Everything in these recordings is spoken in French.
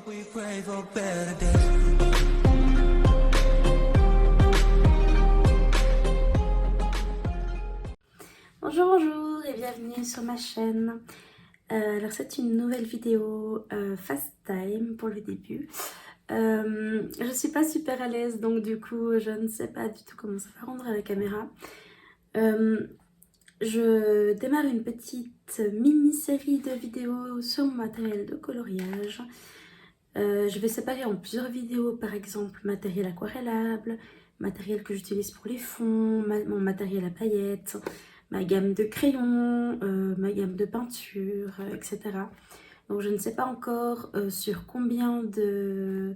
Bonjour, bonjour et bienvenue sur ma chaîne. Alors c'est une nouvelle vidéo fast time pour le début. Je suis pas super à l'aise, donc du coup je ne sais pas du tout comment ça va rendre à la caméra. Je démarre une petite mini-série de vidéos sur mon matériel de coloriage. Je vais séparer en plusieurs vidéos, par exemple matériel aquarellable, matériel que j'utilise pour les fonds, mon matériel à paillettes, ma gamme de crayons, ma gamme de peinture, etc. Donc je ne sais pas encore sur combien de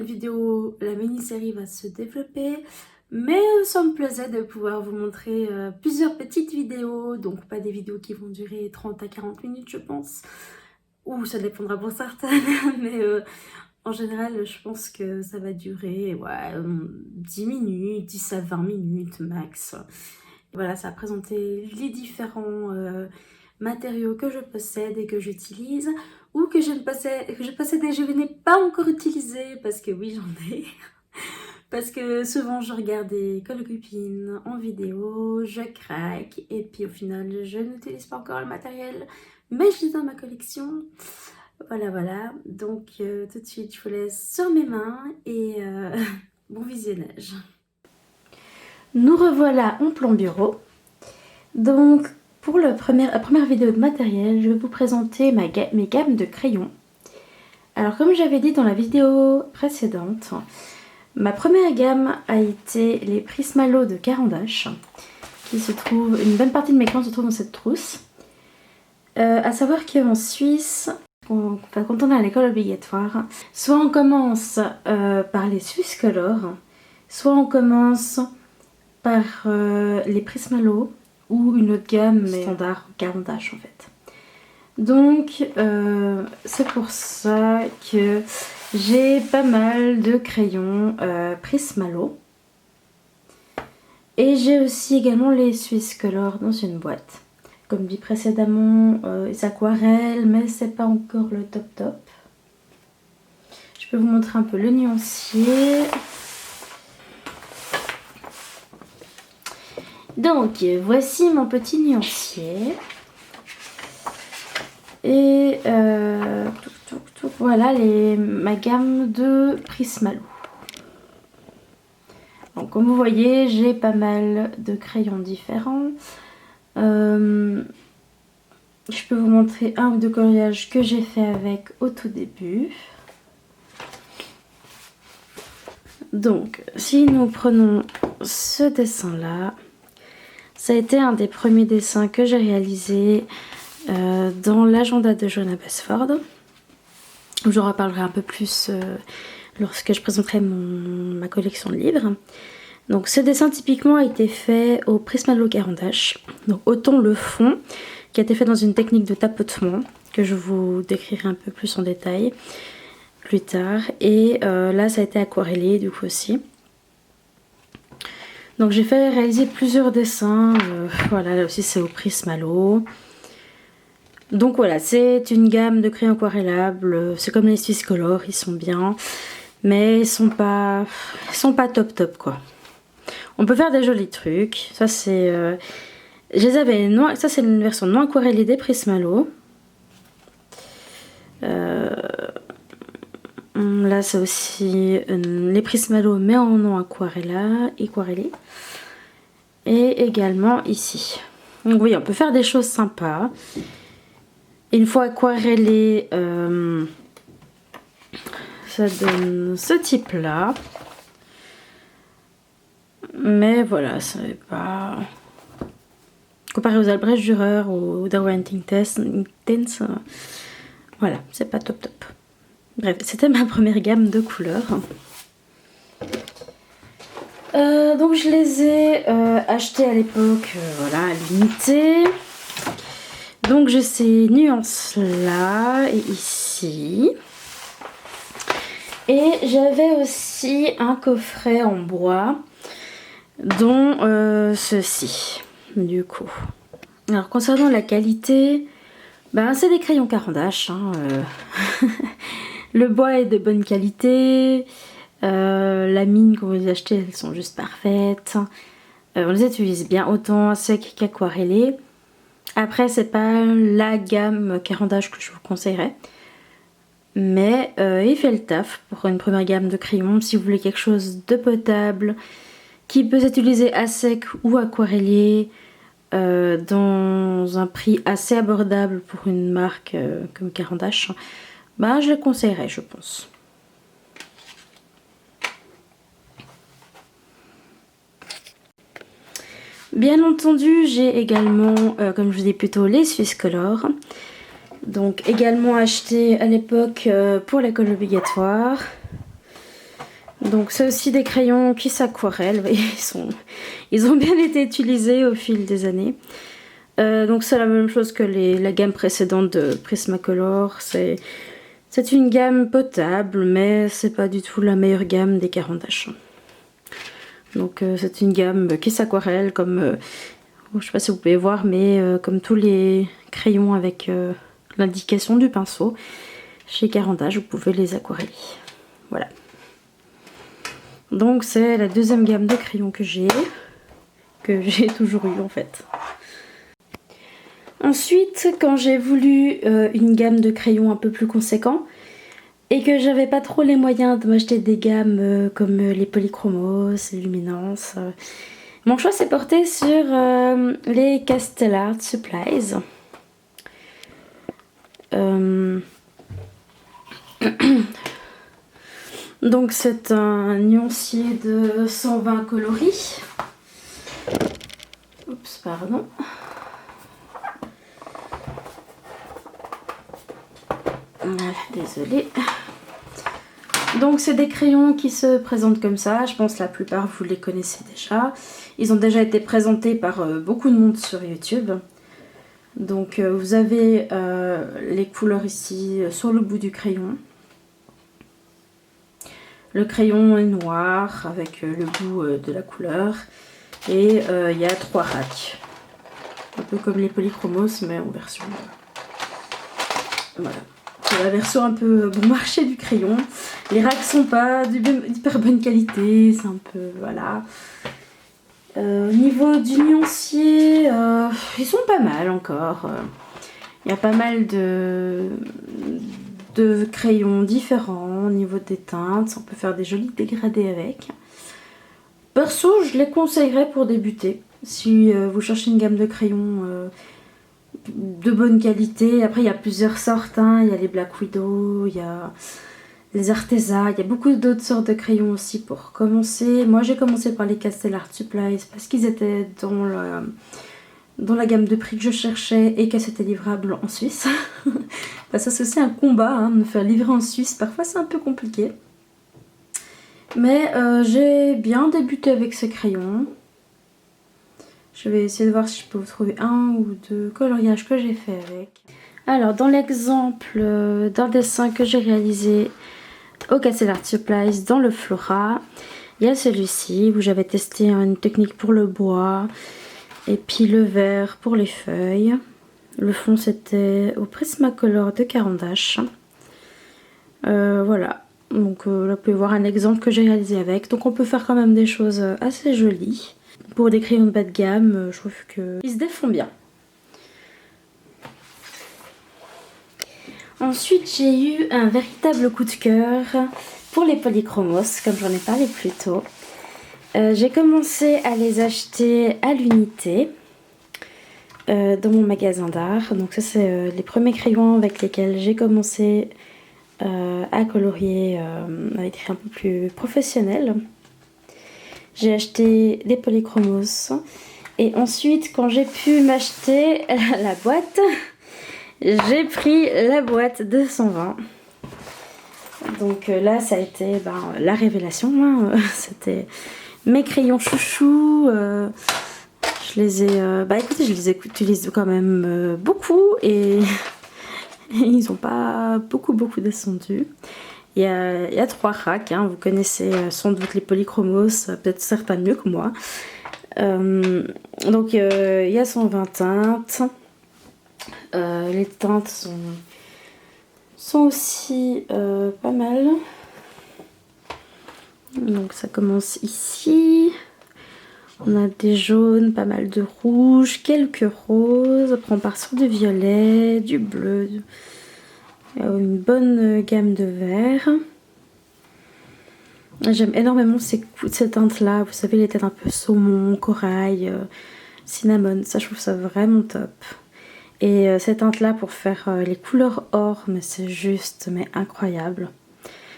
vidéos la mini-série va se développer, mais ça me plaisait de pouvoir vous montrer plusieurs petites vidéos, donc pas des vidéos qui vont durer 30 à 40 minutes je pense, ou ça dépendra pour certaines, mais en général je pense que ça va durer 10 minutes, 10 à 20 minutes max. Voilà, ça a présenté les différents matériaux que je possède et que j'utilise, ou que je possède et je n'ai pas encore utilisé, parce que oui j'en ai. Parce que souvent je regarde des copines en vidéo, je craque, et puis au final je n'utilise pas encore le matériel, mais je l'ai dans ma collection. Voilà, donc tout de suite je vous laisse sur mes mains et bon visionnage. Nous revoilà en plan bureau. Donc pour la première vidéo de matériel, je vais vous présenter mes gammes de crayons. Alors comme j'avais dit dans la vidéo précédente, ma première gamme a été les Prismalo de Caran d'Ache, qui se trouve, une bonne partie de mes crayons se trouve dans cette trousse. À savoir qu'en Suisse, quand on est à l'école obligatoire, soit on commence par les Swisscolor, soit on commence par les Prismalo ou une autre gamme mais standard Caran d'Ache en fait. Donc c'est pour ça que j'ai pas mal de crayons Prismalo. Et j'ai aussi également les Swisscolor dans une boîte. Comme dit précédemment, les aquarelles, mais c'est pas encore le top. Je peux vous montrer un peu le nuancier. Donc voici mon petit nuancier. Et voilà ma gamme de Prismalo. Donc comme vous voyez, j'ai pas mal de crayons différents. Je peux vous montrer un ou deux coloriages que j'ai fait avec au tout début. Donc si nous prenons ce dessin là, ça a été un des premiers dessins que j'ai réalisé dans l'agenda de Joanna Basford. J'en reparlerai un peu plus lorsque je présenterai ma collection de livres. Donc ce dessin typiquement a été fait au Prismalo Caran d'Ache. Donc autant le fond qui a été fait dans une technique de tapotement que je vous décrirai un peu plus en détail plus tard. Et là ça a été aquarellé du coup aussi. Donc j'ai fait réaliser plusieurs dessins. Voilà, là aussi c'est au Prismalo. Donc voilà, c'est une gamme de crayons aquarellables. C'est comme les Swisscolor, ils sont bien. Mais ils sont pas top quoi. On peut faire des jolis trucs. Ça c'est... je les avais noir. Ça c'est une version non aquarellée des Prismalo. Là c'est aussi les Prismalo mais en non aquarellé. Et également ici. Donc oui, on peut faire des choses sympas. Une fois aquarellé, ça donne ce type là. Mais voilà, ça n'est pas... Comparé aux Albrecht Dürer ou aux Derwent Intense, voilà, c'est pas top. Bref, c'était ma première gamme de couleurs. Donc je les ai achetés à l'époque, voilà, à l'unité. Donc j'ai ces nuances là et ici. Et j'avais aussi un coffret en bois, dont ceci, du coup. Alors concernant la qualité, ben, c'est des crayons Caran d'Ache, hein, Le bois est de bonne qualité. La mine qu'on vous achetez, elles sont juste parfaites. On les utilise bien autant à sec qu'aquarellé. Après, c'est pas la gamme Caran-d'Ache que je vous conseillerais. Mais il fait le taf pour une première gamme de crayons. Si vous voulez quelque chose de potable, qui peut s'utiliser à sec ou aquarellé, dans un prix assez abordable pour une marque comme Caran-d'Ache, bah, je le conseillerais, je pense. Bien entendu, j'ai également, comme je vous dis plus tôt, les Swisscolor. Donc également acheté à l'époque pour l'école obligatoire. Donc c'est aussi des crayons qui s'aquarellent. Ils ont bien été utilisés au fil des années. Donc c'est la même chose que la gamme précédente de Prismacolor. C'est une gamme potable, mais c'est pas du tout la meilleure gamme des Caran-d'Ache. Donc c'est une gamme qui s'aquarelle comme, je sais pas si vous pouvez voir, mais comme tous les crayons avec l'indication du pinceau. Chez Caran-d'Ache, vous pouvez les aquareller. Voilà. Donc c'est la deuxième gamme de crayons que j'ai toujours eu en fait. Ensuite, quand j'ai voulu une gamme de crayons un peu plus conséquent et que j'avais pas trop les moyens de m'acheter des gammes comme les Polychromos, les Luminance, mon choix s'est porté sur les Castell Art Supplies. Donc c'est un nuancier de 120 coloris. Oups, pardon. Désolée. Donc c'est des crayons qui se présentent comme ça. Je pense que la plupart vous les connaissez déjà. Ils ont déjà été présentés par beaucoup de monde sur YouTube. Donc vous avez les couleurs ici sur le bout du crayon. Le crayon est noir avec le bout de la couleur. Et il y a 3 racks. Un peu comme les Polychromos mais en version... Voilà. C'est la version un peu bon marché du crayon. Les racks sont pas d'hyper bonne qualité. C'est un peu... Voilà. Au niveau du nuancier, ils sont pas mal encore. Il y a pas mal de crayons différents au niveau des teintes. On peut faire des jolis dégradés avec. Perso, je les conseillerais pour débuter. Si vous cherchez une gamme de crayons de bonne qualité. Après, il y a plusieurs sortes. Hein. Il y a les Black Widow, il y a les Arteza. Il y a beaucoup d'autres sortes de crayons aussi pour commencer. Moi, j'ai commencé par les Castell Art Supplies parce qu'ils étaient dans la gamme de prix que je cherchais et que c'était livrable en Suisse. Ça, c'est aussi un combat, hein, de me faire livrer en Suisse. Parfois, c'est un peu compliqué. Mais j'ai bien débuté avec ces crayons. Je vais essayer de voir si je peux vous trouver un ou deux coloriages que j'ai fait avec. Alors, dans l'exemple d'un dessin que j'ai réalisé au Castell Art Supplies dans le Flora, il y a celui-ci où j'avais testé une technique pour le bois et puis le vert pour les feuilles. Le fond, c'était au Prismacolor de Caran-d'Ache. Voilà. Donc là, vous pouvez voir un exemple que j'ai réalisé avec. Donc on peut faire quand même des choses assez jolies. Pour des crayons de bas de gamme, je trouve qu'ils se défont bien. Ensuite, j'ai eu un véritable coup de cœur pour les Polychromos, comme j'en ai parlé plus tôt. J'ai commencé à les acheter à l'unité dans mon magasin d'art. Donc ça, c'est les premiers crayons avec lesquels j'ai commencé à colorier avec des crayons un peu plus professionnels. J'ai acheté les Polychromos et ensuite quand j'ai pu m'acheter la boîte, j'ai pris la boîte de 120. Donc là ça a été la révélation, hein. C'était mes crayons chouchous. Je les ai, écoutez, je les utilise quand même beaucoup et ils n'ont pas beaucoup descendu. Il y a 3 racks, hein. Vous connaissez sans doute les Polychromos, peut-être certains mieux que moi. Donc il y a 120 teintes. Les teintes sont sont aussi pas mal. Donc ça commence ici. On a des jaunes, pas mal de rouges, quelques roses. Après on part sur du violet, du bleu. Une bonne gamme de verts. J'aime énormément ces teintes là. Vous savez, les teintes un peu saumon, corail, cinnamon. Ça, je trouve ça vraiment top. Et ces teintes là pour faire les couleurs or, mais c'est juste incroyable.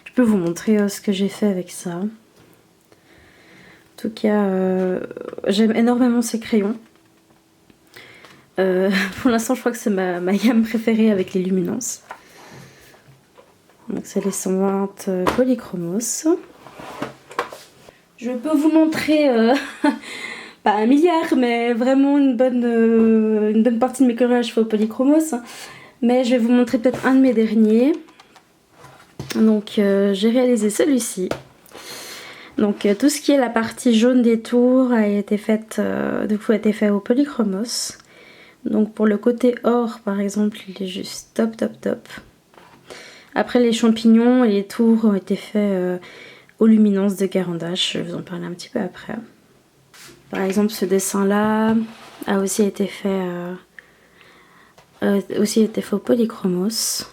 Je peux vous montrer ce que j'ai fait avec ça. En tout cas, j'aime énormément ces crayons. Pour l'instant, je crois que c'est ma gamme préférée avec les luminances. Donc c'est les 120 Polychromos. Je peux vous montrer, pas un milliard, mais vraiment une bonne partie de mes coloriages faits au Polychromos. Mais je vais vous montrer peut-être un de mes derniers. Donc j'ai réalisé celui-ci. Donc tout ce qui est la partie jaune des tours a été fait au Polychromos. Donc pour le côté or par exemple, il est juste top top top. Après les champignons et les tours ont été faits aux luminances de Caran d'Ache, je vais vous en parler un petit peu après. Par exemple ce dessin là a aussi été fait au Polychromos.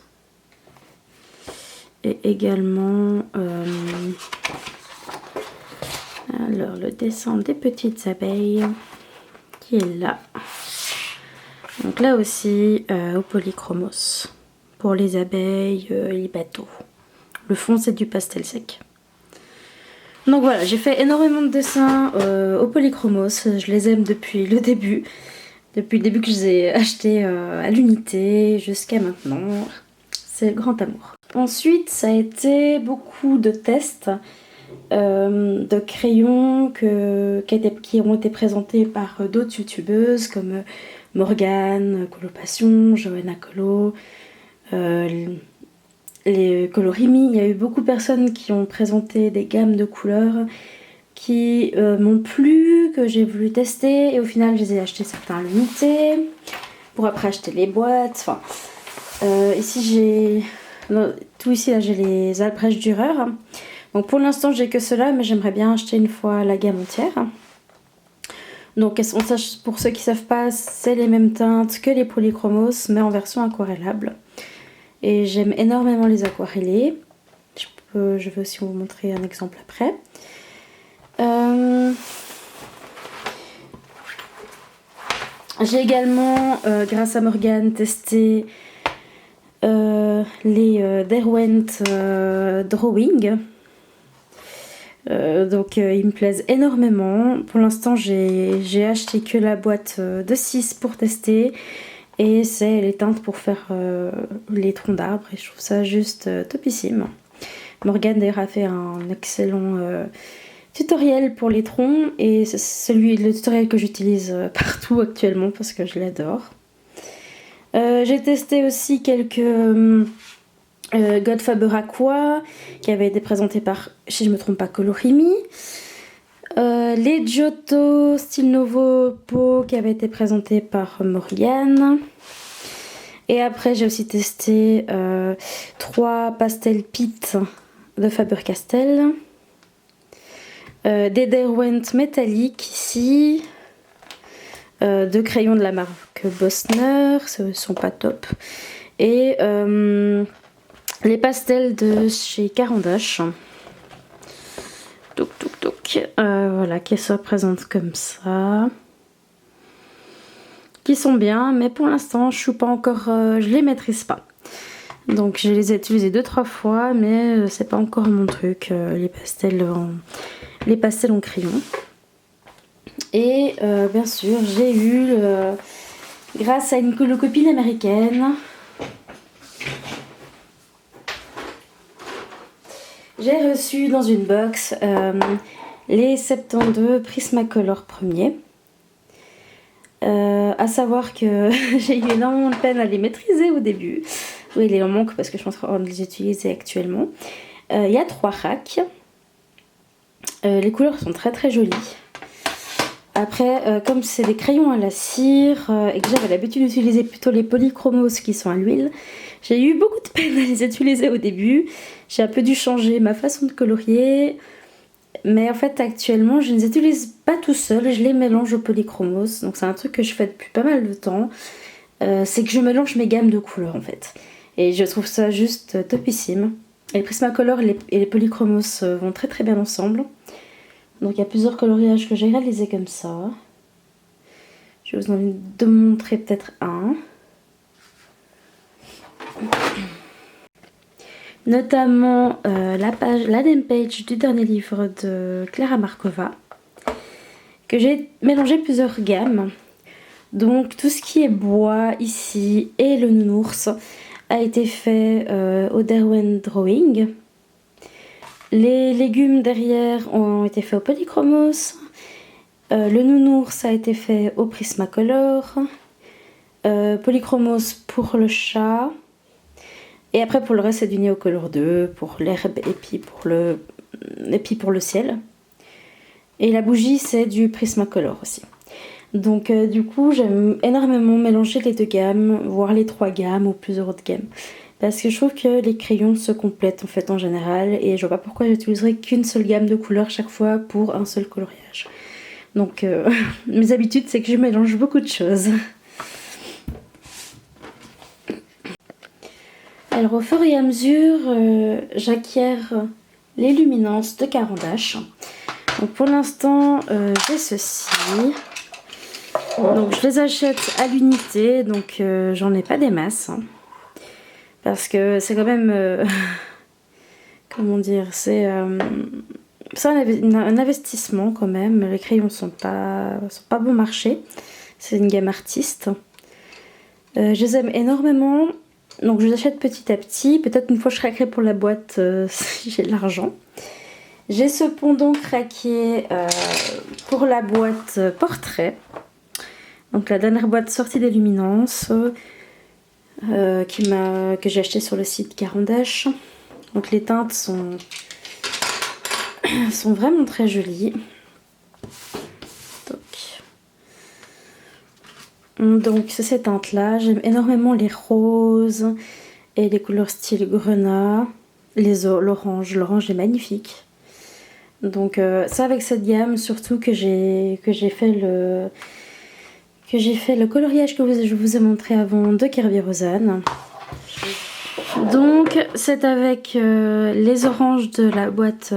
Et également alors le dessin des petites abeilles qui est là. Donc là aussi au Polychromos pour les abeilles, les bateaux. Le fond c'est du pastel sec. Donc voilà, j'ai fait énormément de dessins au Polychromos. Je les aime depuis le début. Depuis le début que je les ai achetés à l'unité jusqu'à maintenant. C'est le grand amour. Ensuite, ça a été beaucoup de tests de crayons qui ont été présentés par d'autres youtubeuses comme Morgane, Colopassion, Johanna Colo, les Colorimi. Il y a eu beaucoup de personnes qui ont présenté des gammes de couleurs qui m'ont plu, que j'ai voulu tester et au final je les ai achetés certains à l'unité pour après acheter les boîtes. Enfin, ici j'ai tout ici là j'ai les Albrecht Dürer. Donc pour l'instant j'ai que cela, mais j'aimerais bien acheter une fois la gamme entière. Donc on sache, pour ceux qui savent pas, c'est les mêmes teintes que les Polychromos mais en version aquarellable. Et j'aime énormément les aquarellés. Je vais aussi vous montrer un exemple après. J'ai également, grâce à Morgane, testé les Derwent Drawing. Donc ils me plaisent énormément. Pour l'instant j'ai acheté que la boîte de 6 pour tester. Et c'est les teintes pour faire les troncs d'arbres. Et je trouve ça juste topissime. Morgane d'ailleurs a fait un excellent tutoriel pour les troncs. Et c'est le tutoriel que j'utilise partout actuellement parce que je l'adore. J'ai testé aussi quelques Godfaber Aqua qui avaient été présentés par, si je ne me trompe pas, Colorimi. Les Giotto Style Novo Po qui avaient été présentés par Morgane. Et après j'ai aussi testé 3 Pastel Pit de Faber-Castell. Des Derwent métalliques ici. 2 crayons de la marque Bosner, ce sont pas top. Et les pastels de chez Caran d'Ache. Voilà, qui se représentent comme ça. Qui sont bien, mais pour l'instant, je suis pas encore, je les maîtrise pas. Donc je les ai utilisés 2-3 fois, mais c'est pas encore mon truc, les pastels en crayon. Et bien sûr, j'ai eu, grâce à une copine américaine, j'ai reçu dans une box les 72 Prismacolor premiers. À savoir que j'ai eu énormément de peine à les maîtriser au début. Oui, il en manque parce que je suis en train de les utiliser actuellement. Il y a 3 racks. Les couleurs sont très très jolies. Après, comme c'est des crayons à la cire et que j'avais l'habitude d'utiliser plutôt les Polychromos qui sont à l'huile, J'ai eu beaucoup de peine à les utiliser au début. J'ai un peu dû changer ma façon de colorier. Mais en fait actuellement je ne les utilise pas tout seul, je les mélange au polychromos. Donc c'est un truc que je fais depuis pas mal de temps. C'est que je mélange mes gammes de couleurs en fait. Et je trouve ça juste topissime. Et les Prismacolor et les polychromos vont très très bien ensemble. Donc il y a plusieurs coloriages que j'ai réalisés comme ça. Je vais vous en montrer peut-être un. Notamment la landing page du dernier livre de Klara Markova, que j'ai mélangé plusieurs gammes. Donc tout ce qui est bois ici et le nounours a été fait au Derwent Drawing. Les légumes derrière ont été faits au Polychromos. Le nounours a été fait au Prismacolor. Polychromos pour le chat. Et après pour le reste c'est du Neocolor 2 pour l'herbe et puis pour le ciel. Et la bougie c'est du Prismacolor aussi. Donc du coup j'aime énormément mélanger les deux gammes, voire les trois gammes ou plusieurs autres gammes. Parce que je trouve que les crayons se complètent en fait en général et je vois pas pourquoi j'utiliserais qu'une seule gamme de couleurs chaque fois pour un seul coloriage. Donc mes habitudes c'est que je mélange beaucoup de choses. Alors au fur et à mesure j'acquiers les luminances de Caran d'Ache. Donc pour l'instant j'ai ceci. Donc je les achète à l'unité, donc j'en ai pas des masses. Hein, parce que c'est quand même... comment dire, c'est un investissement quand même. Les crayons sont pas bon marché. C'est une gamme artiste. Je les aime énormément. Donc je les achète petit à petit. Peut-être une fois je craquerai pour la boîte si j'ai de l'argent. J'ai cependant craqué pour la boîte portrait. Donc la dernière boîte sortie des luminances que j'ai acheté sur le site Caran d'Ache. Donc les teintes sont vraiment très jolies. Donc c'est ces teintes là, j'aime énormément les roses et les couleurs style grenat, l'orange est magnifique. Donc c'est avec cette gamme surtout que j'ai fait le coloriage que je vous ai montré avant de Kervy Rosanne. Donc c'est avec les oranges de la boîte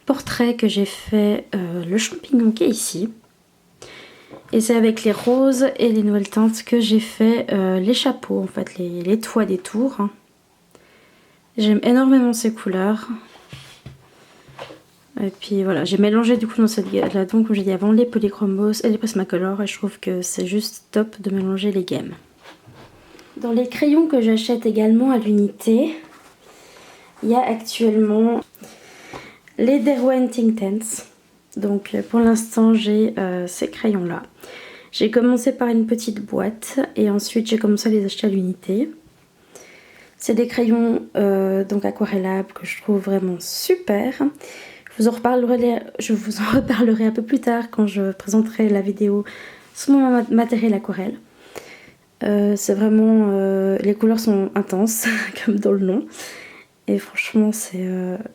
portrait que j'ai fait le champignon qui est ici. Et c'est avec les roses et les nouvelles teintes que j'ai fait les chapeaux, en fait, les toits des tours. J'aime énormément ces couleurs. Et puis voilà, j'ai mélangé du coup dans cette gamme, donc comme j'ai dit avant, les polychromos et les Prismacolor. Et je trouve que c'est juste top de mélanger les gammes. Dans les crayons que j'achète également à l'unité, il y a actuellement les Derwent Inktense. Donc pour l'instant j'ai ces crayons là. J'ai commencé par une petite boîte et ensuite j'ai commencé à les acheter à l'unité. C'est des crayons donc aquarellables que je trouve vraiment super. Je vous en reparlerai un peu plus tard quand je présenterai la vidéo sur mon matériel aquarelle. C'est vraiment... les couleurs sont intenses comme dans le nom. Et franchement c'est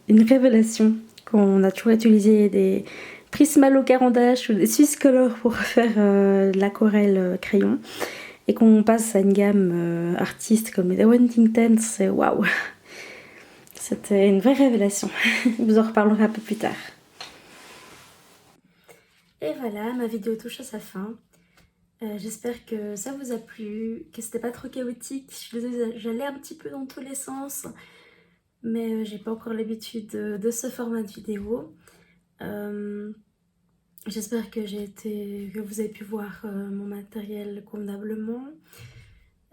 une révélation quand on a toujours utilisé des Prismalo Caran d'Ache ou des Swisscolor pour faire l'aquarelle crayon. Et qu'on passe à une gamme artiste comme les Derwent Inktense, c'est waouh! C'était une vraie révélation. Je vous en reparlerai un peu plus tard. Et voilà, ma vidéo touche à sa fin. J'espère que ça vous a plu, que c'était pas trop chaotique. Je suis désolée, j'allais un petit peu dans tous les sens, mais j'ai pas encore l'habitude de ce format de vidéo. J'espère que vous avez pu voir mon matériel convenablement.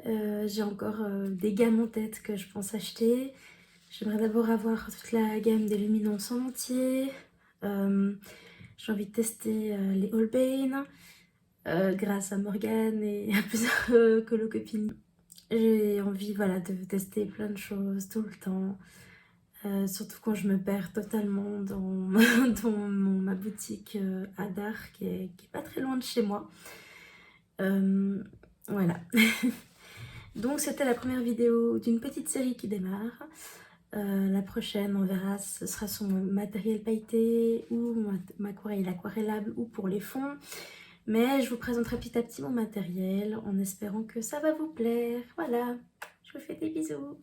J'ai encore des gammes en tête que je pense acheter. J'aimerais d'abord avoir toute la gamme des luminances en entier. J'ai envie de tester les Holbein grâce à Morgane et à plusieurs colocopines. J'ai envie voilà, de tester plein de choses tout le temps. Surtout quand je me perds totalement dans ma boutique Hadar qui est pas très loin de chez moi. Voilà. Donc c'était la première vidéo d'une petite série qui démarre. La prochaine, on verra, ce sera son matériel pailleté ou ma aquarelle aquarellable ou pour les fonds. Mais je vous présenterai petit à petit mon matériel en espérant que ça va vous plaire. Voilà, je vous fais des bisous.